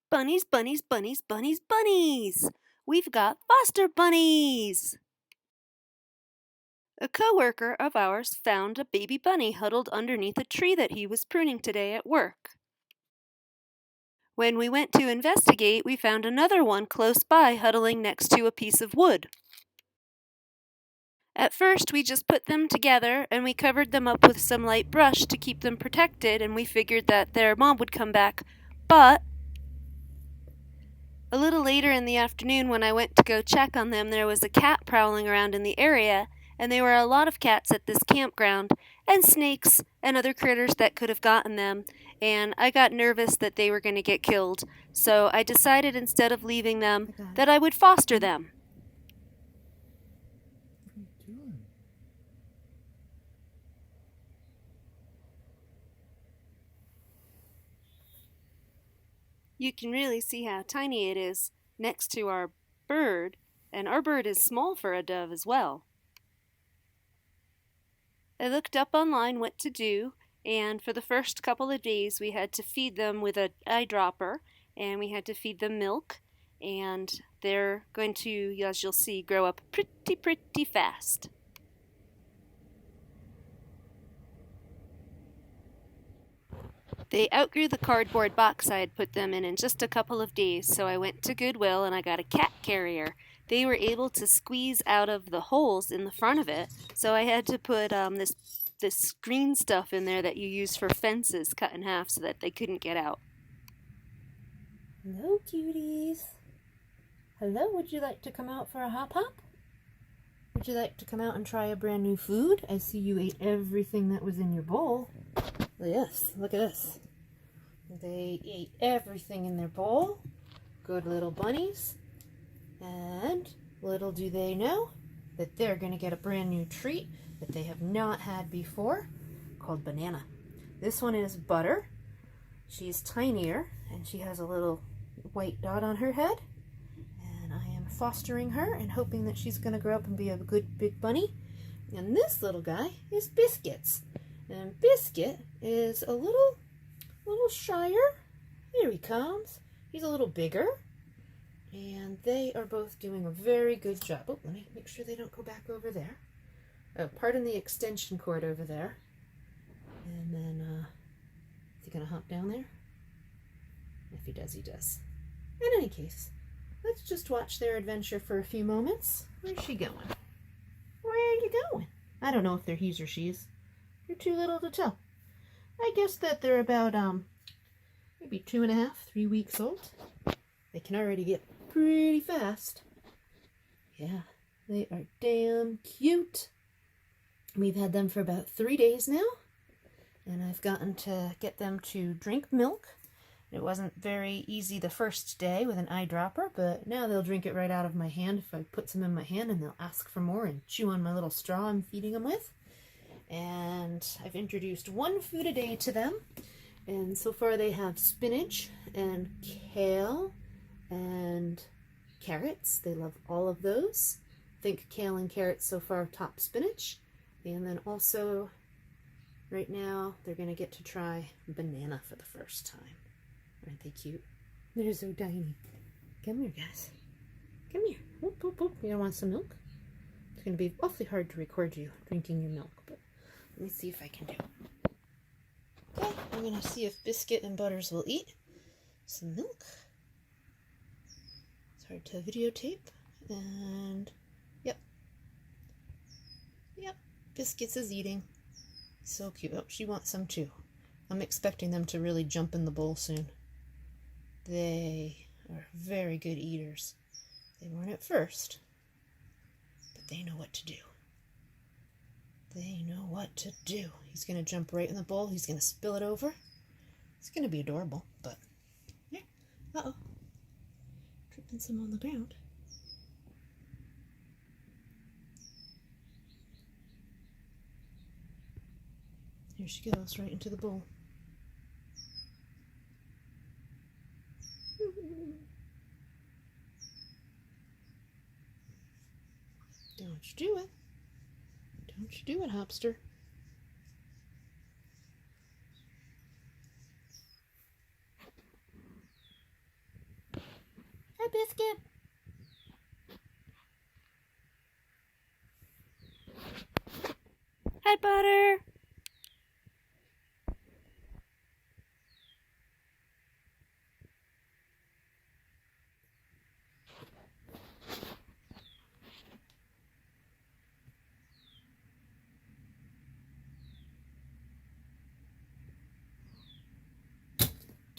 Bunnies, bunnies, bunnies, bunnies, bunnies! We've got foster bunnies! A coworker of ours found a baby bunny huddled underneath a tree that he was pruning today at work. When we went to investigate, we found another one close by huddling next to a piece of wood. At first, we just put them together and we covered them up with some light brush to keep them protected, and we figured that their mom would come back. But a little later in the afternoon, when I went to go check on them, there was a cat prowling around in the area, and there were a lot of cats at this campground, and snakes and other critters that could have gotten them, and I got nervous that they were going to get killed, so I decided instead of leaving them that I would foster them. What are you doing? You can really see how tiny it is next to our bird, and our bird is small for a dove as well. I looked up online what to do, and for the first couple of days we had to feed them with an eyedropper, and we had to feed them milk, and they're going to, as you'll see, grow up pretty fast. They outgrew the cardboard box I had put them in just a couple of days, so I went to Goodwill and I got a cat carrier. They were able to squeeze out of the holes in the front of it, so I had to put this green stuff in there that you use for fences cut in half so that they couldn't get out. Hello, cuties. Hello, would you like to come out for a hop hop? Would you like to come out and try a brand new food? I see you ate everything that was in your bowl. Yes, look at this. They ate everything in their bowl. Good little bunnies. And little do they know that they're going to get a brand new treat that they have not had before, called banana. This one is Butter. She's tinier and she has a little white dot on her head. And I am fostering her and hoping that she's going to grow up and be a good big bunny. And this little guy is Biscuits. And Biscuit is a little shyer. Here he comes. He's a little bigger. And they are both doing a very good job. Oh, let me make sure they don't go back over there. Oh, pardon the extension cord over there. And then, is he going to hop down there? If he does, he does. In any case, let's just watch their adventure for a few moments. Where's she going? Where are you going? I don't know if they're he's or she's. You're too little to tell. I guess that they're about, maybe 2.5, 3 weeks old. They can already get pretty fast. Yeah, they are damn cute. We've had them for about 3 days now, and I've gotten to get them to drink milk. It wasn't very easy the first day with an eyedropper, but now they'll drink it right out of my hand if I put some in my hand, and they'll ask for more and chew on my little straw I'm feeding them with. And I've introduced one food a day to them, and so far they have spinach and kale and carrots. They love all of those. I think kale and carrots so far top spinach. And then also right now they're going to get to try banana for the first time. Aren't they cute? They're so tiny. Come here, guys. Come here. Whoop, whoop, whoop. You don't want some milk? It's going to be awfully hard to record you drinking your milk, but let me see if I can do it. Okay, I'm going to see if Biscuit and Butters will eat some milk. It's hard to videotape. And, yep. Biscuits is eating. So cute. Oh, she wants some too. I'm expecting them to really jump in the bowl soon. They are very good eaters. They weren't at first, but they know what to do. They know what to do. He's going to jump right in the bowl. He's going to spill it over. It's going to be adorable, but yeah. Uh-oh. Tripping some on the ground. Here she goes, right into the bowl. Don't you do it. Don't you do it, Hopster. Hi, Biscuit. Hi, Butter.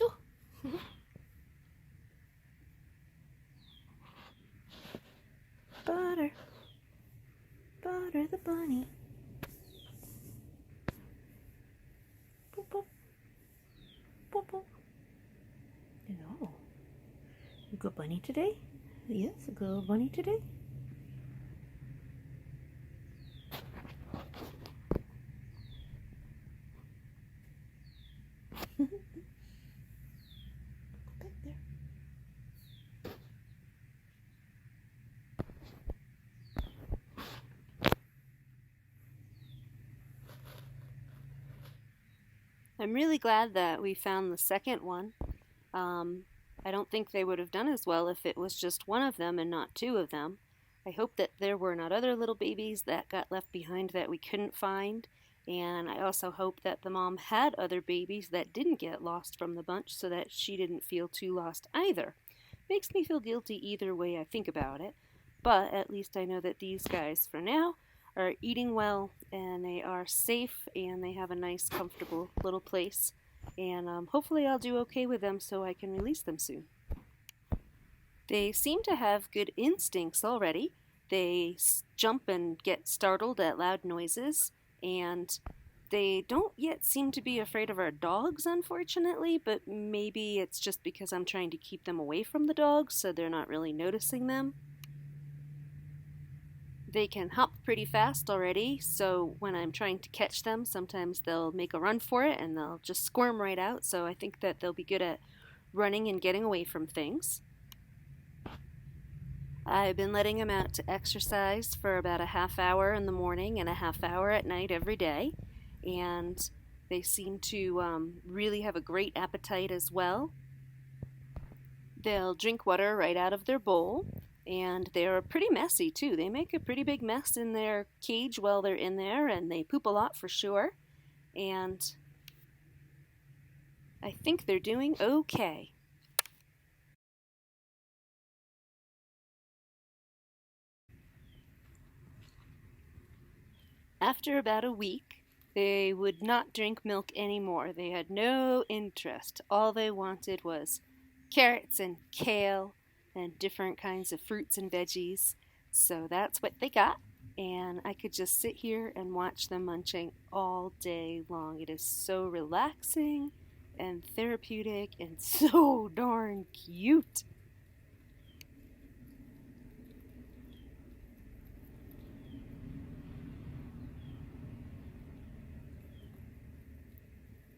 Oh. Butter. Butter the bunny. Boop, boop. Boop, boop. No. A good bunny today? Yes, a good bunny today. Back there. I'm really glad that we found the second one. I don't think they would have done as well if it was just one of them and not two of them. I hope that there were not other little babies that got left behind that we couldn't find. And I also hope that the mom had other babies that didn't get lost from the bunch so that she didn't feel too lost either. Makes me feel guilty either way I think about it. But at least I know that these guys, for now, are eating well and they are safe and they have a nice, comfortable little place. And hopefully I'll do okay with them so I can release them soon. They seem to have good instincts already. They jump and get startled at loud noises, and they don't yet seem to be afraid of our dogs, unfortunately, but maybe it's just because I'm trying to keep them away from the dogs so they're not really noticing them. They can hop pretty fast already, so when I'm trying to catch them, sometimes they'll make a run for it and they'll just squirm right out, so I think that they'll be good at running and getting away from things. I've been letting them out to exercise for about a half hour in the morning and a half hour at night every day, and they seem to really have a great appetite as well. They'll drink water right out of their bowl, and they're pretty messy too. They make a pretty big mess in their cage while they're in there, and they poop a lot for sure. And I think they're doing okay. After about a week, they would not drink milk anymore. They had no interest. All they wanted was carrots and kale and different kinds of fruits and veggies. So that's what they got. And I could just sit here and watch them munching all day long. It is so relaxing and therapeutic and so darn cute.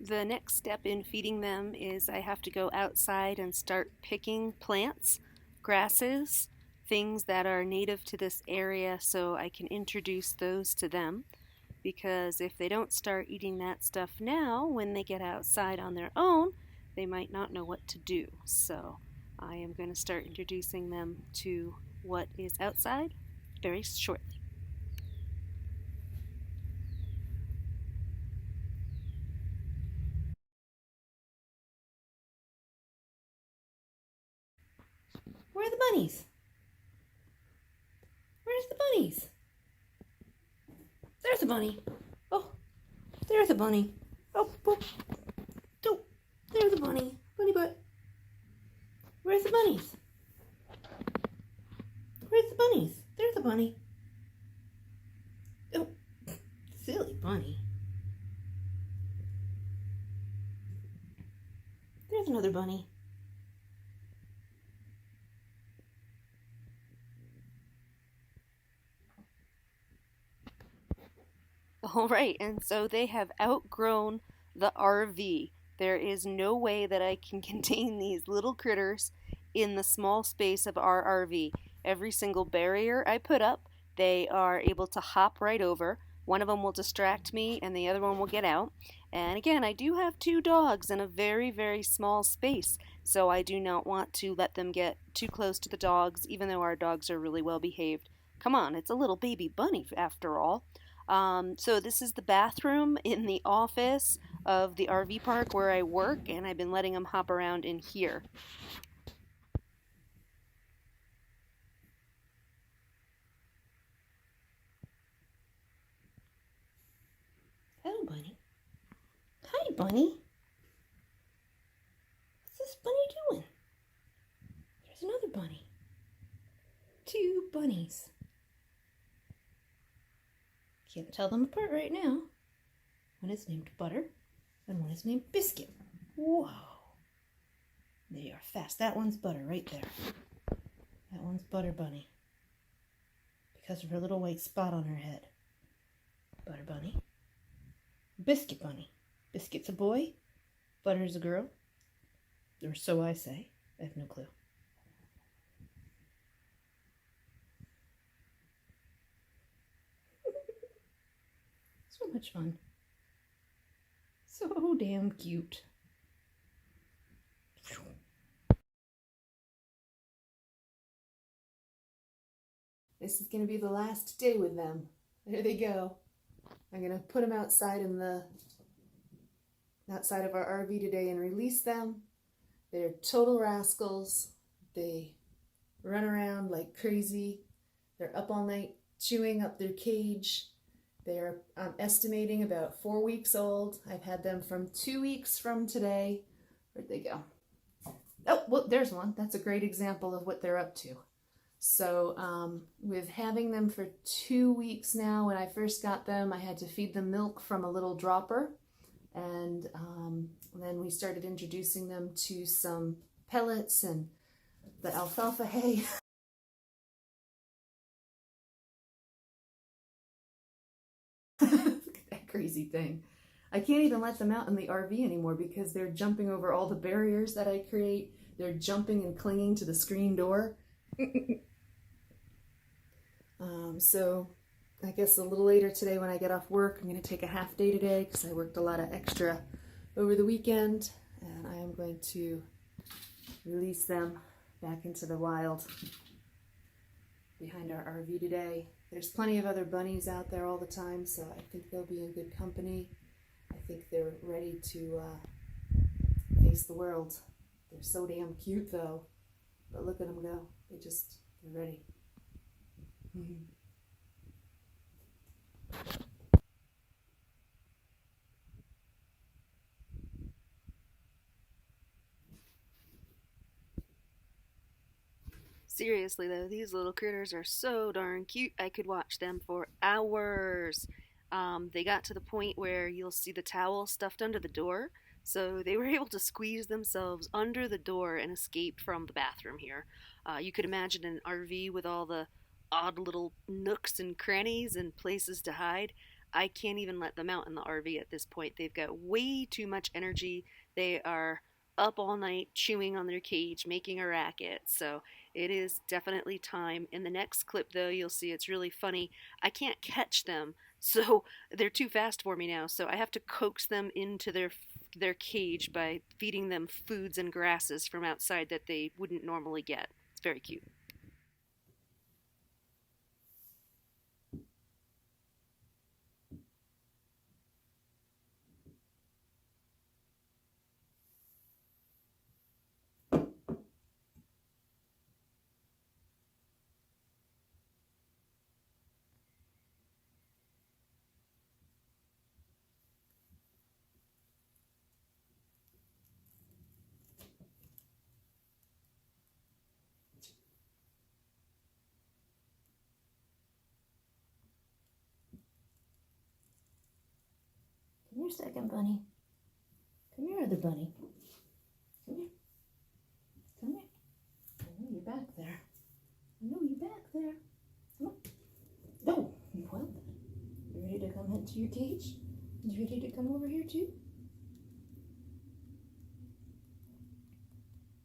The next step in feeding them is I have to go outside and start picking plants, grasses, things that are native to this area so I can introduce those to them. Because if they don't start eating that stuff now, when they get outside on their own, they might not know what to do. So I am going to start introducing them to what is outside very shortly. Where are the bunnies? Where's the bunnies? There's a bunny. Oh, there's a bunny. Oh, boop. Oh, there's a bunny. Bunny butt. Where's the bunnies? Where's the bunnies? There's a bunny. Oh, silly bunny. There's another bunny. All right, and so they have outgrown the RV. There is no way that I can contain these little critters in the small space of our RV. Every single barrier I put up, they are able to hop right over. One of them will distract me and the other one will get out. And again, I do have two dogs in a very, very small space, so I do not want to let them get too close to the dogs, even though our dogs are really well behaved. Come on, it's a little baby bunny after all. So this is the bathroom in the office of the RV park where I work, and I've been letting them hop around in here. Hello, Bunny. Hi, Bunny. What's this bunny doing? There's another bunny. Two bunnies. Can't tell them apart right now. One is named Butter, and one is named Biscuit. Whoa. They are fast. That one's Butter right there. That one's Butter Bunny. Because of her little white spot on her head. Butter Bunny. Biscuit Bunny. Biscuit's a boy. Butter's a girl. Or so I say. I have no clue. So much fun. So damn cute. This is going to be the last day with them. There they go. I'm going to put them outside outside of our RV today and release them. They're total rascals. They run around like crazy. They're up all night chewing up their cage. They're estimating about 4 weeks old. I've had them from 2 weeks from today. Where'd they go? Oh, well, there's one. That's a great example of what they're up to. So with having them for 2 weeks now, when I first got them, I had to feed them milk from a little dropper. And then we started introducing them to some pellets and the alfalfa hay. Look at that crazy thing. I can't even let them out in the RV anymore because they're jumping over all the barriers that I create. They're jumping and clinging to the screen door. So I guess a little later today when I get off work, I'm going to take a half day today because I worked a lot of extra over the weekend, and I am going to release them back into the wild behind our RV today. There's plenty of other bunnies out there all the time, so I think they'll be in good company. I think they're ready to face the world. They're so damn cute though, but look at them go. They're ready. Seriously though, these little critters are so darn cute. I could watch them for hours. They got to the point where you'll see the towel stuffed under the door, so they were able to squeeze themselves under the door and escape from the bathroom here. You could imagine an RV with all the odd little nooks and crannies and places to hide. I can't even let them out in the RV at this point. They've got way too much energy. They are up all night chewing on their cage, making a racket. So it is definitely time. In the next clip, though, you'll see it's really funny. I can't catch them, so they're too fast for me now. So I have to coax them into their cage by feeding them foods and grasses from outside that they wouldn't normally get. It's very cute. Come here, second bunny. Come here, other bunny. Come here. Come here. I know you're back there. I know you're back there. Come on. No. Well, you ready to come into your cage? You ready to come over here too?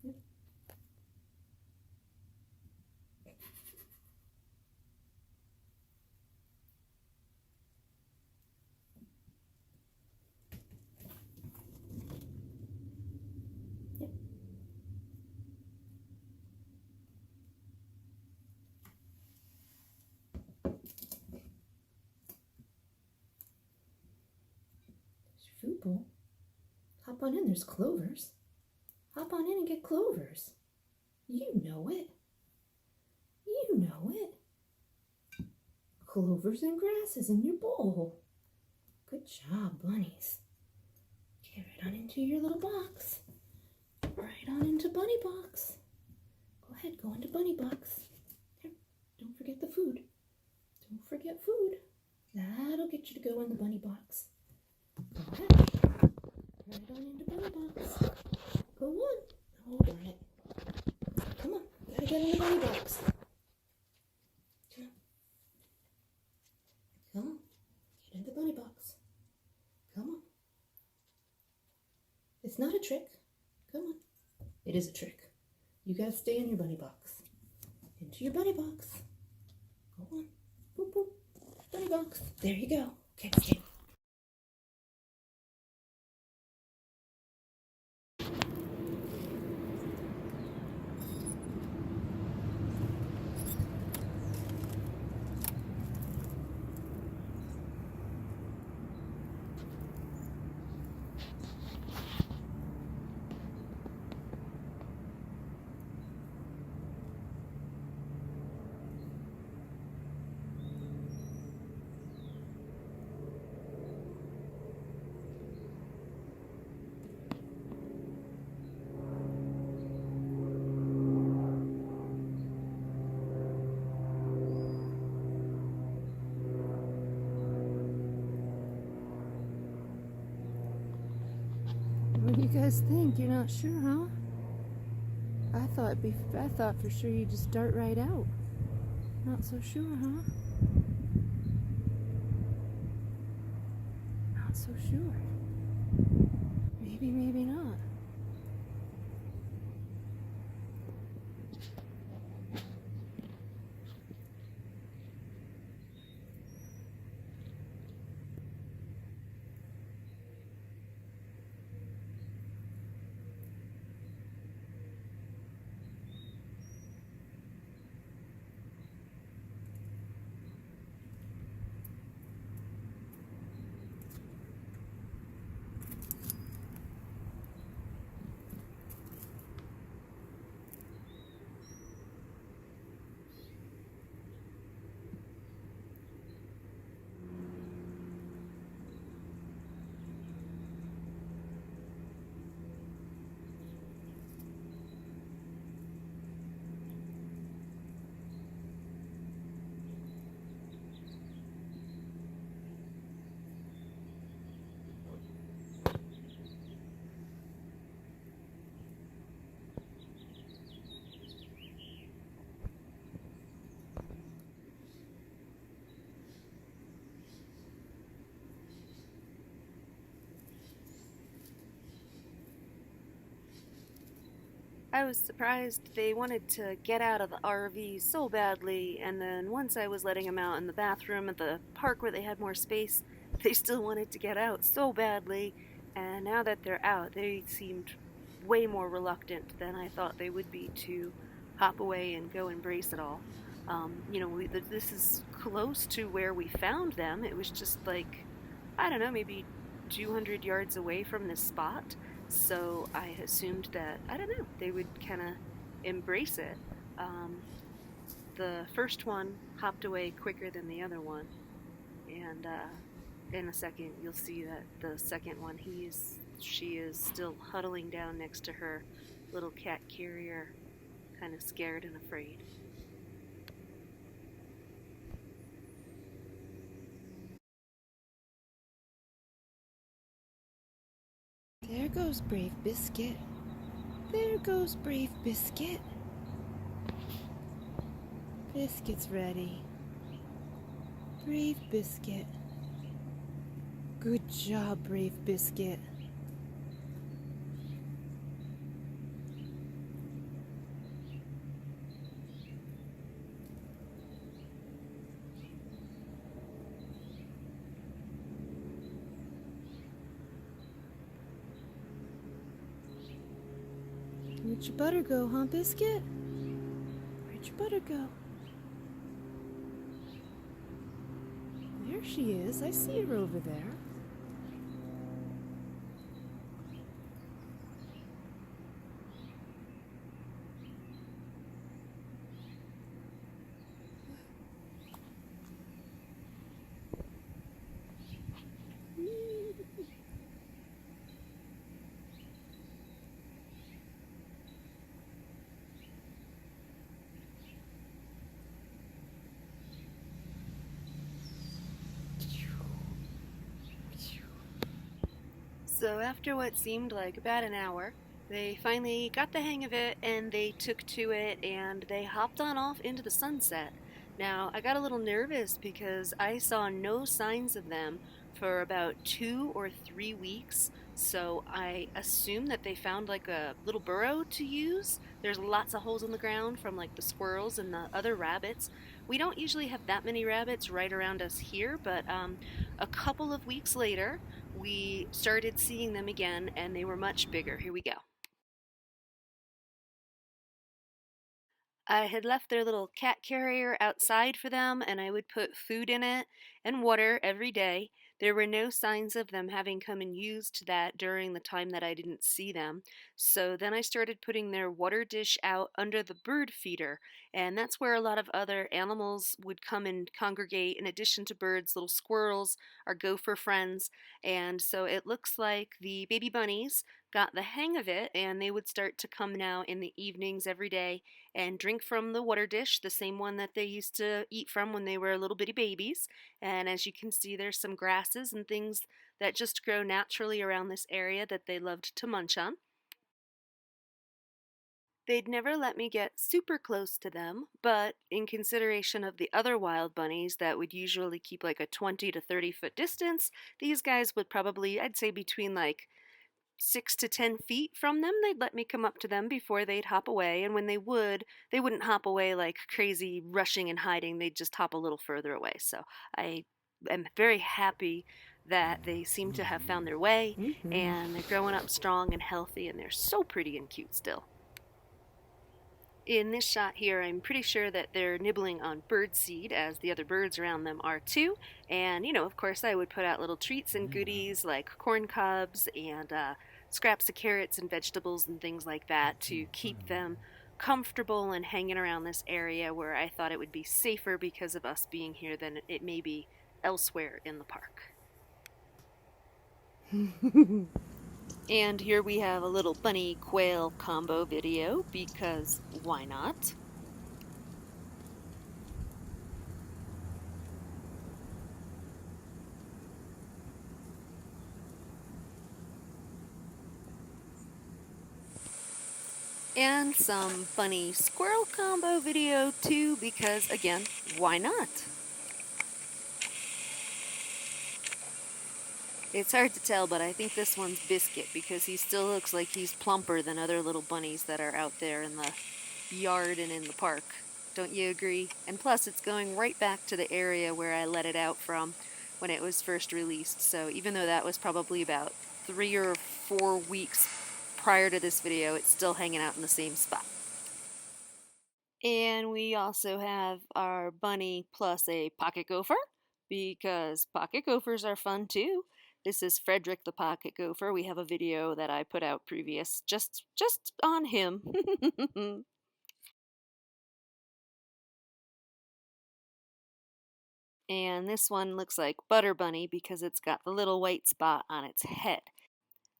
Yep. food bowl. Hop on in, there's clovers. Hop on in and get clovers. You know it. You know it. Clovers and grasses in your bowl. Good job, bunnies. Get right on into your little box. Right on into bunny box. Go ahead, go into bunny box. Here, don't forget the food. Don't forget food. That'll get you to go in the bunny box. Go ahead. Right on into bunny box. Go on. Oh, darn it. Come on, gotta get in the bunny box. Come on. Come on. Get in the bunny box. Come on. It's not a trick. Come on. It is a trick. You gotta stay in your bunny box. Into your bunny box. Go on. Boop, boop. Bunny box. There you go. Okay, okay. What do you guys think? You're not sure, huh? I thought for sure you'd just dart right out. Not so sure, huh? Not so sure. Maybe, maybe not. I was surprised they wanted to get out of the RV so badly, and then once I was letting them out in the bathroom at the park where they had more space, they still wanted to get out so badly, and now that they're out, they seemed way more reluctant than I thought they would be to hop away and go embrace it all. This is close to where we found them. It was just like, I don't know, maybe 200 yards away from this spot. So I assumed that, I don't know, they would kind of embrace it. Um, the first one hopped away quicker than the other one, and in a second you'll see that the second one, she is still huddling down next to her little cat carrier, kind of scared and afraid. There goes Brave Biscuit. There goes Brave Biscuit. Biscuit's ready. Brave Biscuit. Good job, Brave Biscuit. Where'd your butter go, huh, Biscuit? Where'd your butter go? There she is. I see her over there. So after what seemed like about an hour, they finally got the hang of it and they took to it and they hopped on off into the sunset. Now, I got a little nervous because I saw no signs of them for about 2 or 3 weeks. So I assumed that they found like a little burrow to use. There's lots of holes in the ground from like the squirrels and the other rabbits. We don't usually have that many rabbits right around us here, but a couple of weeks later, we started seeing them again and they were much bigger. Here we go. I had left their little cat carrier outside for them, and I would put food in it and water every day. There were no signs of them having come and used that during the time that I didn't see them. So then I started putting their water dish out under the bird feeder, and that's where a lot of other animals would come and congregate. In addition to birds, little squirrels, our gopher friends. And so it looks like the baby bunnies got the hang of it, and they would start to come now in the evenings every day and drink from the water dish, the same one that they used to eat from when they were little bitty babies. And as you can see, there's some grasses and things that just grow naturally around this area that they loved to munch on. They'd never let me get super close to them, but in consideration of the other wild bunnies that would usually keep like a 20 to 30 foot distance, these guys would probably, I'd say, between like 6 to 10 feet from them. They'd let me come up to them before they'd hop away, and when they would, they wouldn't hop away like crazy, rushing and hiding. They'd just hop a little further away. So I am very happy that they seem to have found their way, and they're growing up strong and healthy, and they're so pretty and cute still. In this shot here, I'm pretty sure that they're nibbling on bird seed, as the other birds around them are too. And, of course, I would put out little treats and goodies like corn cobs and scraps of carrots and vegetables and things like that to keep them comfortable and hanging around this area where I thought it would be safer because of us being here than it may be elsewhere in the park. And here we have a little bunny quail combo video because why not? And some bunny squirrel combo video too because again, why not? It's hard to tell, but I think this one's Biscuit because he still looks like he's plumper than other little bunnies that are out there in the yard and in the park. Don't you agree? And plus, it's going right back to the area where I let it out from when it was first released. So even though that was probably about 3 or 4 weeks prior to this video, it's still hanging out in the same spot. And we also have our bunny plus a pocket gopher because pocket gophers are fun too. This is Frederick the pocket gopher. We have a video that I put out previous just on him. And this one looks like Butter Bunny because it's got the little white spot on its head.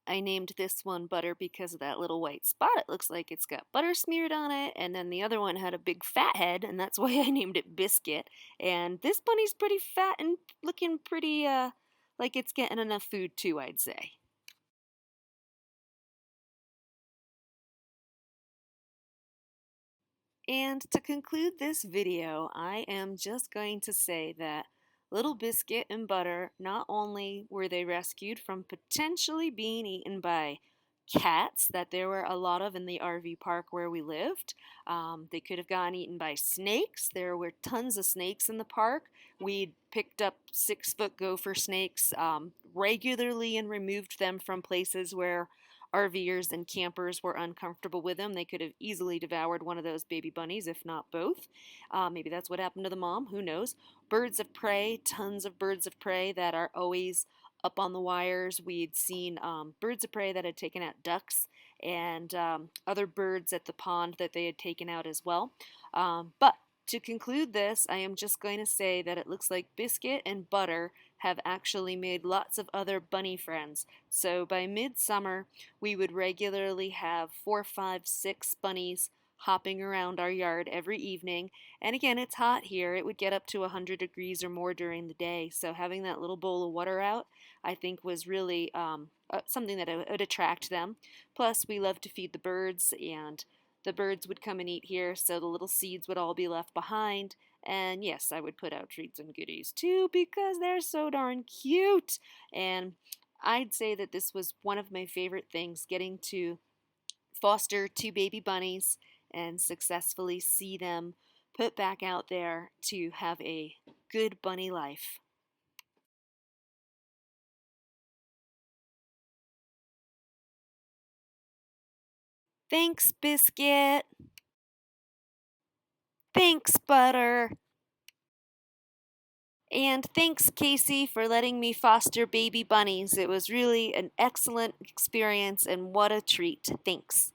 I named this one Butter because of that little white spot. It looks like it's got butter smeared on it, and then the other one had a big fat head, and that's why I named it Biscuit. And this bunny's pretty fat and looking pretty, like it's getting enough food too, I'd say. And to conclude this video, I am just going to say that Little Biscuit and Butter, not only were they rescued from potentially being eaten by cats that there were a lot of in the RV park where we lived. They could have gotten eaten by snakes. There were tons of snakes in the park. We picked up 6 foot gopher snakes regularly and removed them from places where RVers and campers were uncomfortable with them. They could have easily devoured one of those baby bunnies, if not both. Maybe that's what happened to the mom. Who knows? Birds of prey, tons of birds of prey that are always up on the wires. We'd seen birds of prey that had taken out ducks and other birds at the pond that they had taken out as well. But to conclude this, I am just going to say that it looks like Biscuit and Butter have actually made lots of other bunny friends. So by midsummer, we would regularly have 4, 5, 6 bunnies hopping around our yard every evening. And again, it's hot here. It would get up to 100 degrees or more during the day. So having that little bowl of water out I think was really something that would attract them. Plus, we love to feed the birds, and the birds would come and eat here, so the little seeds would all be left behind. And yes, I would put out treats and goodies too because they're so darn cute. And I'd say that this was one of my favorite things, getting to foster two baby bunnies and successfully see them put back out there to have a good bunny life. Thanks, Biscuit. Thanks, Butter. And thanks, Casey, for letting me foster baby bunnies. It was really an excellent experience, and what a treat. Thanks.